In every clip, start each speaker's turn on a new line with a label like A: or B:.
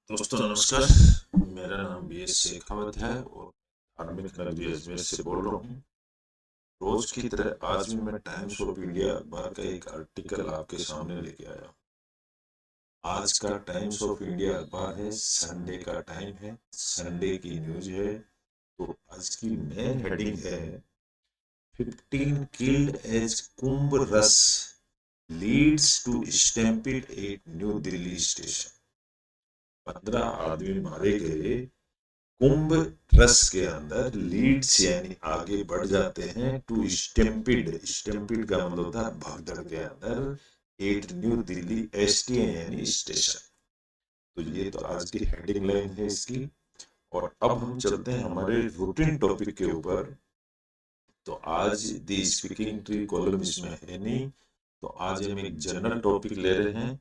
A: दोस्तों नमस्कार। मेरा नाम बी एस शेखावत है और धार्मिक नगरी अजमेर से बोल रहा हूँ। रोज की तरह आज भी मैं टाइम्स ऑफ इंडिया अखबार का एक आर्टिकल आपके सामने लेके आया। आज का टाइम्स ऑफ इंडिया अखबार है, संडे का टाइम है, संडे की न्यूज है। तो आज की मेन हेडिंग है 15 killed as Kumbh rush leads to stampede at New Delhi station. 15 आदमी मारे गए कुंभ रस के अंदर, लीड्स यानी आगे बढ़ जाते हैं, टू स्टेम्पिड, स्टेम्पिड का मतलब होता है भगदड़ के अंदर, एट न्यू दिल्ली एसटी यानी स्टेशन। तो ये तो आज की हेडिंग लाइन है इसकी। और अब हम चलते हैं हमारे रूटीन टॉपिक के ऊपर। तो आज दी स्पीकिंग ट्री कॉलम इसमें है नहीं, तो आज हम एक जनरल टॉपिक ले रहे हैं।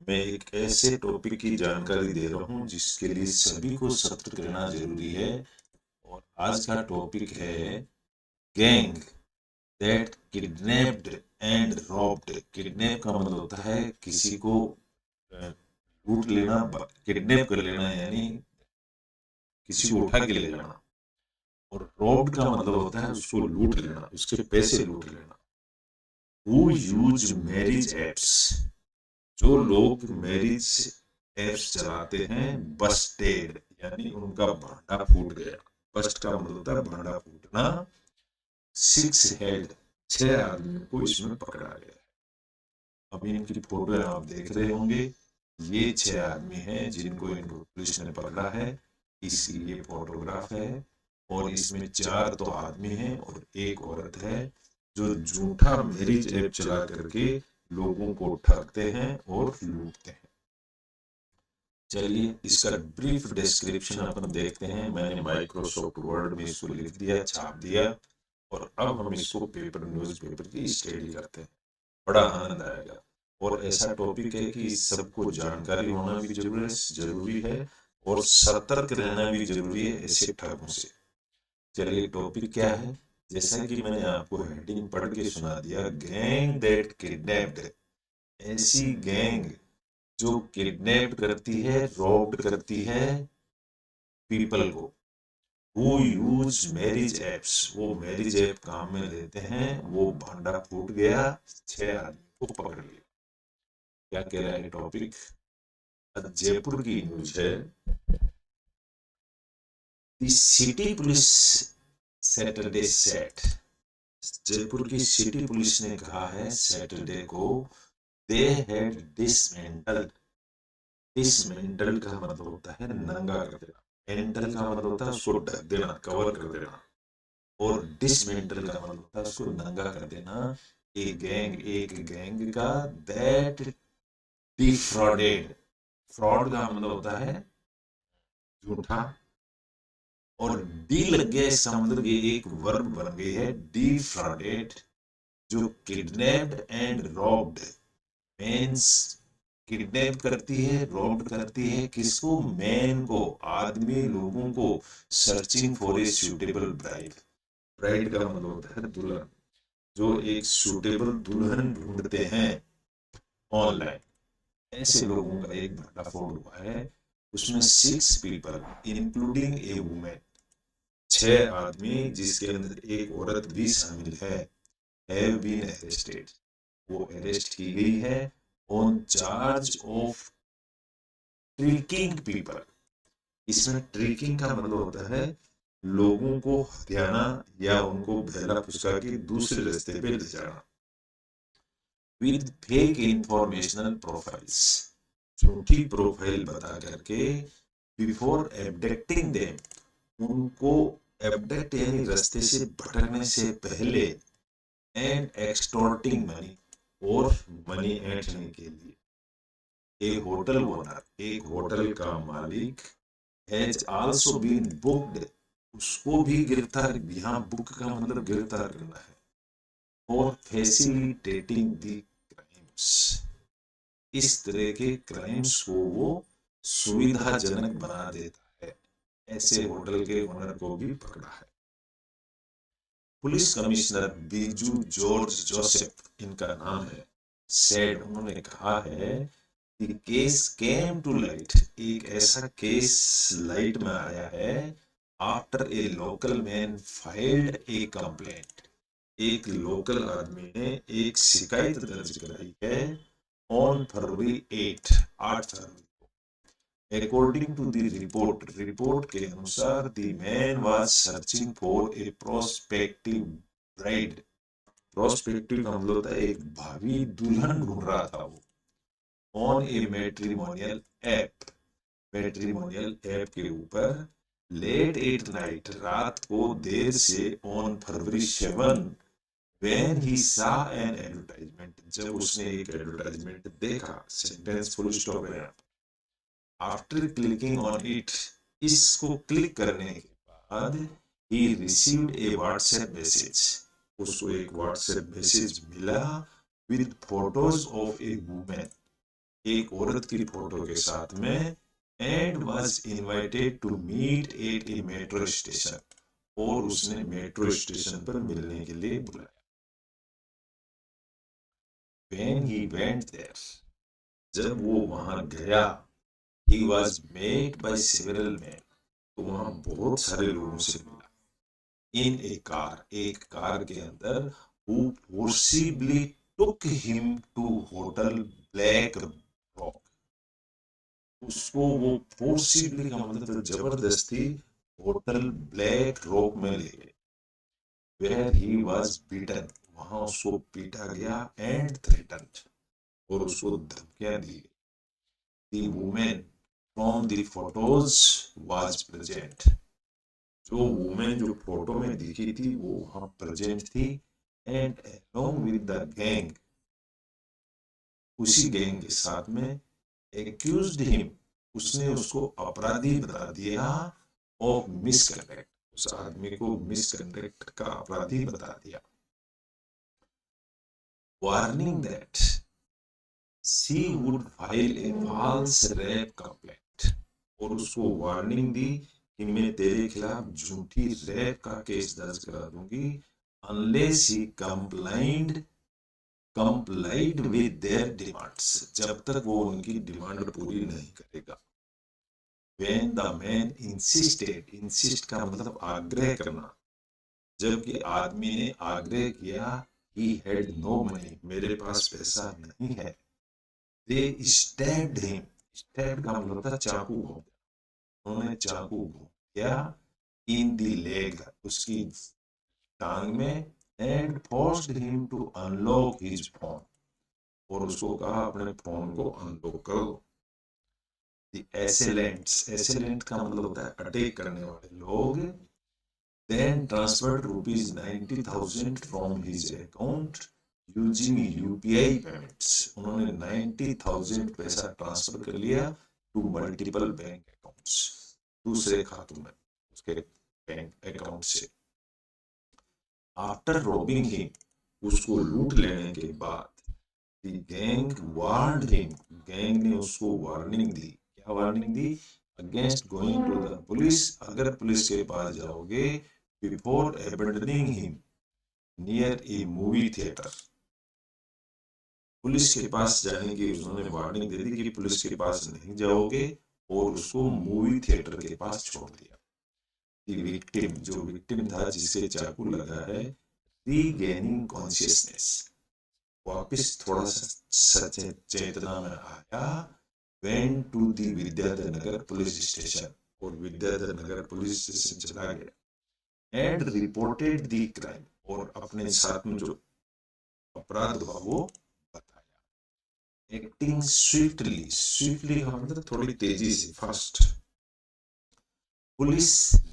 A: मैं एक ऐसे टॉपिक की जानकारी दे रहा हूँ जिसके लिए सभी को सतर्क रहना जरूरी है। और आज का टॉपिक है gang that kidnapped and robbed. Kidnap का मतलब होता है किसी को लूट लेना, किडनैप कर लेना यानी किसी को उठा के ले जाना। और रॉब्ड का मतलब होता है उसको लूट लेना, उसके पैसे लूट लेना। हु यूज मैरिज एप्स, जो लोग मैरिज एप्स चलाते हैं, बस्टेड यानी उनका भांडा फूट गया। बस्ट का मतलब होता है भांडा फूटना। 6 हेल्ड, 6 आदमियों को इसमें पकड़ा गया। अभी इनकी फोटो आप देख रहे होंगे। ये 6 आदमी हैं जिनको इनको पुलिस ने पकड़ा है। इसकी ये फोटोग्राफ है। और इसमें 4 तो आदमी हैं और एक औरत है जो झूठा मैरिज ऐप चला करके लोगों को ठगते हैं और लूटते हैं। चलिए इसका ब्रीफ डिस्क्रिप्शन अपन देखते हैं। मैंने माइक्रोसॉफ्ट वर्ड में इसको लिख दिया, छाप दिया। और अब हम इसको पेपर, न्यूज पेपर की स्टडी करते हैं। बड़ा आनंद आएगा। और ऐसा टॉपिक है कि सबको जानकारी होना भी जरूरी है और सतर्क रहना भी जरूरी है ऐसे ठगों से। चलिए टॉपिक क्या है, जैसा कि मैंने आपको हेडिंग पढ़ के सुना दिया, गैंग दैट किडनैप्ड। ऐसी गैंग जो किडनैप करती है, रॉब्ड करती है पीपल को। वो यूज मैरिज एप्स, वो मैरिज ऐप काम में लेते हैं। वो भांडा फूट गया, 6 आदमी को पकड़ लिया। क्या कह रहा है टॉपिक? जयपुर की न्यूज है। The city police Saturday set, Jaipur की सिटी पुलिस ने कहा है सैटरडे को, दे हैड डिसमेंटल। डिसमेंटल का मतलब होता है नंगा कर देना, मेंटल का मतलब होता है उसको ढक देना, कवर कर देना। और डिसमेंटल का मतलब होता है उसको नंगा कर देना। एक गैंग का दैट डिफ्रॉडेड, फ्रॉड का मतलब होता है झूठा। और डी लग गया इसका मतलब ये एक वर्ब बन गई है, डिफ्रॉडेड। जो kidnapped and robbed men's, kidnap करती है, रॉब्ड करती है किसको? मैन को, आदमी लोगों को। Searching for a suitable bride, bride का मतलब होता है दुल्हन। जो एक सूटेबल दुल्हन ढूंढते हैं ऑनलाइन, ऐसे लोगों का एक भंडाफोड़ हुआ है। उसमें 6 पीपल इंक्लूडिंग ए वुमेन, 6 आदमी जिसके अंदर एक औरत भी शामिल है, हैव बीन अरेस्टेड, वो अरेस्ट की गई है on charge of tricking people. इसमें ट्रिकिंग का मतलब होता है लोगों को हथियाना या उनको बहला फुसका के दूसरे रास्ते पे ले जाना। विद फेक इंफॉर्मेशनल प्रोफाइल्स, झूठी प्रोफाइल बता करके, बिफोर एब्डक्टिंग देम, उनको एब्डक्ट यानी रास्ते से भटकने से पहले, एंड एक्सटॉर्टिंग मनी, और मनी ऐंठने के लिए। ए होटल ओनर, एक होटल का मालिक, हैज आल्सो बीन बुक्ड, उसको भी गिरफ्तार, यहाँ बुक का मतलब गिरफ्तार करना है, और फैसिलिटेटिंग द क्राइम्स, इस तरह के क्राइम्स को वो सुविधाजनक बना देता है। ऐसे होटल के ओनर को भी पकड़ा है। Police commissioner Biju George Joseph इनका नाम है, सेड, उन्होंने कहा है The case came to light. एक ऐसा केस लाइट में आया है after a local man filed A complaint. एक लोकल आदमी ने एक शिकायत दर्ज कराई है ऑन फरवरी 8 फरवरी को। अकॉर्डिंग टू द रिपोर्ट के अनुसार the man was searching for a prospective bride. Prospective का मतलब होता है एक भावी दुल्हन ढूंढ रहा था वो on A matrimonial app. Matrimonial app के ऊपर लेट एट नाइट रात को देर से on February 7 when he saw an advertisement जब उसने एक एडवर्टाइजमेंट देखा सेंटेंस फुल स्टॉप है। आफ्टर क्लिकिंग ऑन इट इसको क्लिक करने के बाद he received a WhatsApp message उसको एक WhatsApp मैसेज मिला with photos of a woman एक औरत की फोटो के साथ में and was invited to meet at a metro station और उसने मेट्रो स्टेशन पर मिलने के लिए बुलाया। When he went there जब वो वहां गया he was met by several men तो वहां बहुत सारे लोगों से मिला in a car एक कार के अंदर who forcibly took him to hotel Black Rock उसको वो फोर्सिबली का मतलब जबरदस्ती होटल ब्लैक रॉक में ले गए where he was beaten वहां उसको पीटा गया and threatened और उसको धमकियां दी गई। The woman from the photos was present जो वुमेन जो फोटो में दिखी थी वो वहां प्रेजेंट थी and along with the gang उसी गैंग के साथ में accused him उसने उसको अपराधी बता दिया ऑफ मिसकंडक्ट उस आदमी को मिसकंडक्ट का अपराधी बता दिया। Warning that she would file a false rape complaint और उसको वार्निंग दी कि मैं तेरे खिलाफ झूठी रेप का केस दर्ज करा दूंगी unless he complied with their demands जब तक वो उनकी डिमांड पूरी नहीं करेगा। When the man insist का मतलब आग्रह करना जबकि आदमी ने आग्रह किया he had no money मेरे पास पैसा नहीं है। they stabbed him stabbed का मतलब था चाकू घोंप उन्होंने चाकू घोंप दिया in the leg उसकी टांग में and forced him to unlock his phone और उसको कहा अपने फोन को अनलॉक कर दो। The assailant का मतलब होता है अटैक करने वाले लोग then transferred rupees 90,000 from his account using UPI payments उन्होंने 90,000 पैसा ट्रांसफर कर लिया to multiple बैंक अकाउंट्स दूसरे खातों में उसके बैंक अकाउंट से। आफ्टर रॉबिंग हिम उसको लूट लेने के बाद the gang warned him gang ने उसको वार्निंग दी क्या वार्निंग दी against going to the police अगर पुलिस के पास जाओगे before abandoning him near a movie theatre police के पास जाने की उन्होंने वार्निंग दे दी कि पुलिस के पास नहीं जाओगे और उसको मूवी थिएटर के पास छोड़ दिया। विक्टिम जो विक्टिम था जिसे चाकू लगा है रीगेनिंग कॉन्शियसनेस वापस थोड़ा सा चेतना में आया went to the Vidyadhar Nagar police station और विद्याधर नगर पुलिस स्टेशन चला गया एंड रिपोर्टेड द क्राइम और अपने साथ में जो अपराध हुआ वो बताया। एक्टिंग स्विफ्टली का मतलब थोड़ी तेजी से फास्ट पुलिस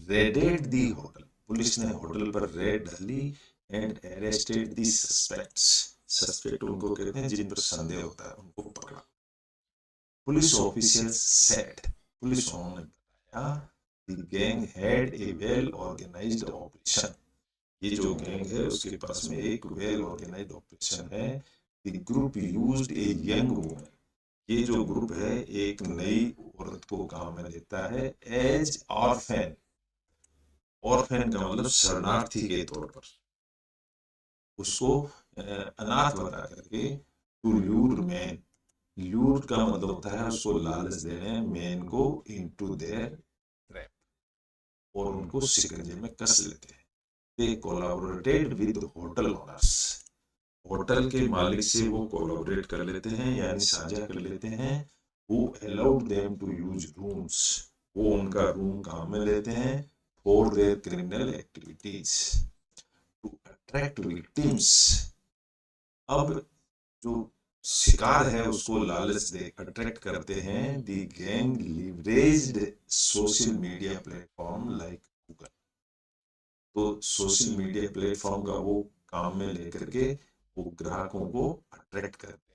A: रेडेड दी होटल पुलिस ने होटल पर रेड डाली एंड अरेस्टेड दी सस्पेक्ट उनको कहते हैं जिन पर संदेह होता है उनको पकड़ा। पुलिस ऑफिशियल सेड पुलिस ने बताया the gang had a well organised operation ये जो गैंग है उसके पास में एक वेल ऑर्गेनाइज्ड ऑपरेशन है। The group used a young woman ये जो ग्रुप है एक नई औरत को काम में लेता है एज ऑर्फेन ऑर्फेन का मतलब शरणार्थी के तौर पर उसको अनाथ बता करके टू लूर मैन ल्यूर का मतलब होता है उसको लालच देने, मैन को इनटू देयर ट्रैप, और उनको शिकंजे में कस लेते हैं। They collaborated with hotel owners, hotel के मालिक से वो कोलैबोरेट कर लेते हैं यानी साझा कर लेते हैं। who allowed them to use rooms, वो उनका रूम काम में लेते हैं for their criminal activities to attract victims। अब जो शिकार है उसको लालच दे अट्रैक्ट करते हैं। The gang leveraged social media platform like Google, तो सोशल मीडिया प्लेटफॉर्म का वो काम में लेकर के वो ग्राहकों को अट्रैक्ट करते हैं।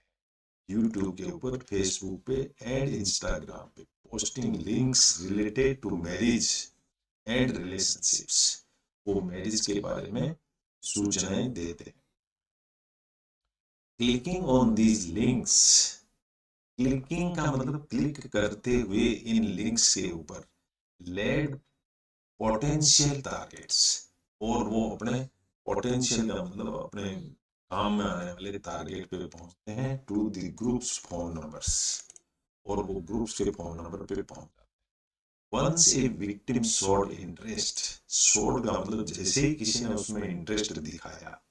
A: यूट्यूब के ऊपर, फेसबुक पे एंड इंस्टाग्राम पे posting links related to marriage and relationships, वो मैरिज के बारे में सूचनाएं देते हैं। Clicking on these links, clicking का मतलब क्लिक करते हुए इन लिंक्स के ऊपर लेड पोटेंशियल टारगेट्स, और वो अपने पोटेंशियल का मतलब अपने काम में आने वाले टारगेट पे पहुंचते हैं to the group's phone numbers, और वो ग्रुप्स के फोन नंबर पे पहुंच जाते हैं। Once a victim showed interest, showed का मतलब जैसे ही किसी ने उसमें इंटरेस्ट दिखाया,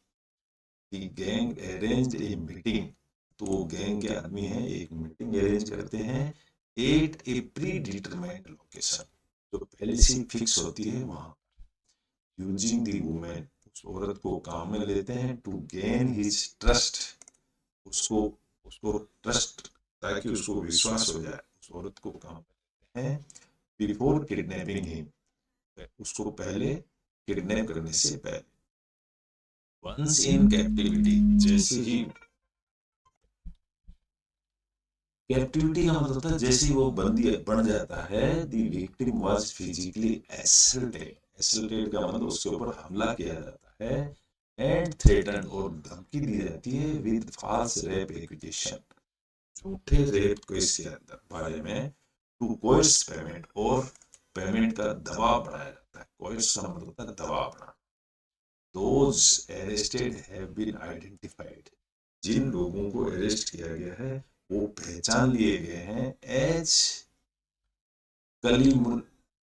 A: the gang arranged a meeting, तो वो गैंग के आदमी हैं एक मीटिंग अरेंज करते हैं एट ए प्री डिटरमाइंड लोकेशन, जो पहले से फिक्स होती है वहां। यूजिंग दी वुमेन, उस औरत को काम में लेते हैं टू गेन हिज ट्रस्ट, उसको उसको ट्रस्ट, ताकि उसको विश्वास हो जाए, उस औरत को काम में लेते हैं बिफोर किडनैपिंग हिम, उसको पहले किडनैप करने से पहले। वंस इन कैप्टिविटी, जैसे ही कैप्टिविटी का मतलब होता है जैसे ही वो बंदी बन जाता है, the victim was physically assaulted, assaulted का मतलब उसके ऊपर हमला किया जाता है, एंड थ्रेटन, और धमकी दी जाती है विद फॉल्स रेप एक्यूजेशन, झूठे रेप केस के अंदर बारे में, टू कोर्स पेमेंट, और पेमेंट का दबाव बनाया जाता है। कोर्स का मतलब होता है दबाव बनाना। Those arrested have been identified, जिन लोगों को अरेस्ट किया गया है वो पहचान लिए गए हैं एज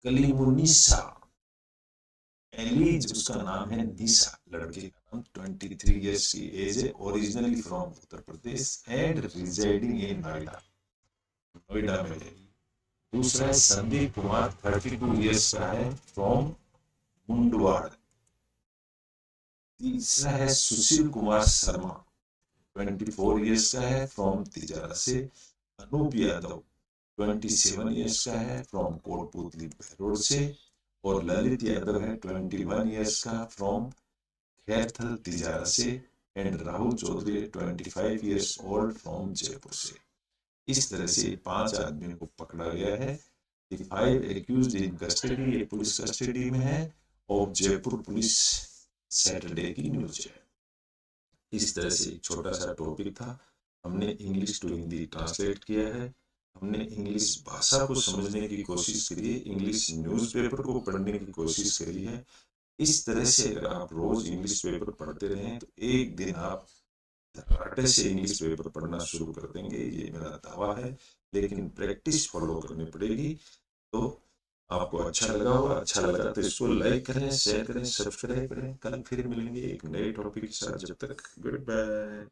A: कलीमुनिसा एलिज, उसका नाम है निशा, लड़के का नाम, 23 इयर्स की एज है, originally from Uttar Pradesh and residing इन नोएडा, नोएडा में है। दूसरा है संदीप कुमार, 32 इयर्स का है, फ्रॉम मुंडवाड़। तीसरा है सुशील कुमार शर्मा, 24 इयर्स का है, फ्रॉम तिजारा से। अनूप यादव, 27 इयर्स का है, फ्रॉम कोटपुतली बहरोड से। और ललित यादव है 21 इयर्स का, फ्रॉम खैरथल तिजारा से। And Rahul Chaudhary 25 years old, from Jaipur से। इस तरह से 5 आदमियों को पकड़ा गया है। 5 एक्यूज्ड इन कस्टडी, ये पुलिस कस्टडी में है, और जयपुर पुलिस सैटरडे की न्यूज है। इस तरह से एक छोटा सा टॉपिक था, हमने इंग्लिश टू हिंदी ट्रांसलेट किया है, हमने इंग्लिश भाषा को समझने की कोशिश करी है, इंग्लिश न्यूज़पेपर को पढ़ने की कोशिश करी है। इस तरह से अगर आप रोज इंग्लिश पेपर पढ़ते रहें तो एक दिन आप धड़ाटे से इंग्लिश पेपर पढ़ना शुरू कर देंगे, ये मेरा दावा है। लेकिन प्रैक्टिस फॉलो करनी पड़ेगी। तो आपको अच्छा लगा होगा, अच्छा लगा तो इसको लाइक करें, शेयर करें, सब्सक्राइब करें। कल फिर मिलेंगे एक नए टॉपिक के साथ, जब तक गुड बाय।